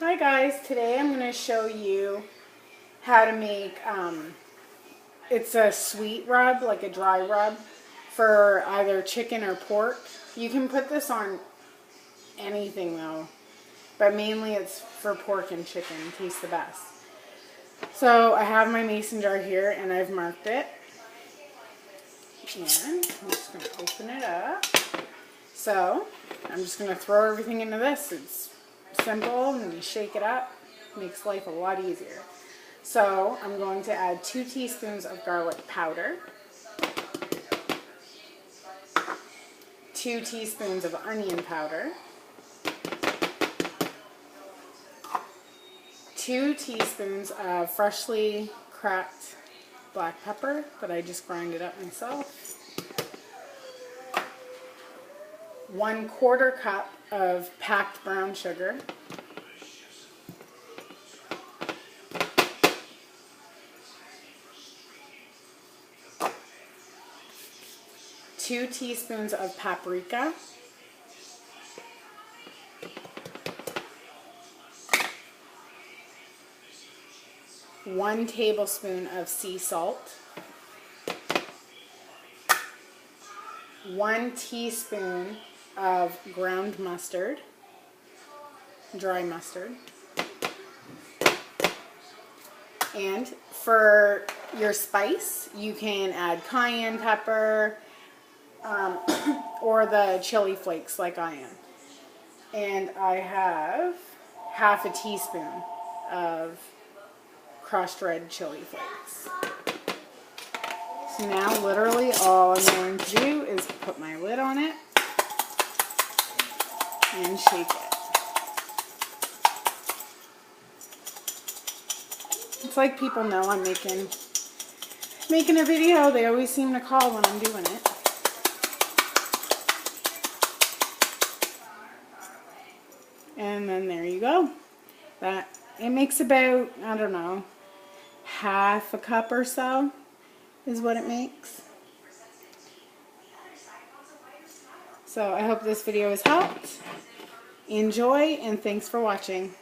Hi guys, today I'm going to show you how to make, it's a sweet rub, like a dry rub for either chicken or pork. You can put this on anything though, but mainly it's for pork and chicken, it tastes the best. So I have my mason jar here and I've marked it. And I'm just going to open it up. So I'm just going to throw everything into this. It's simple and you shake it up. Makes life a lot easier. So I'm going to add 2 teaspoons of garlic powder, 2 teaspoons of onion powder, 2 teaspoons of freshly cracked black pepper that I just grinded up myself, 1/4 cup of packed brown sugar, 2 teaspoons of paprika, 1 tablespoon of sea salt, 1 teaspoon of ground mustard, dry mustard, and for your spice you can add cayenne pepper or the chili flakes like I am. And I have half a teaspoon of crushed red chili flakes. So now literally all I'm going to do is put my lid on it and shake it. It's like people know I'm making a video. They always seem to call when I'm doing it. And then there you go. It makes about, I don't know, half a cup or so is what it makes. So I hope this video has helped. Enjoy and thanks for watching.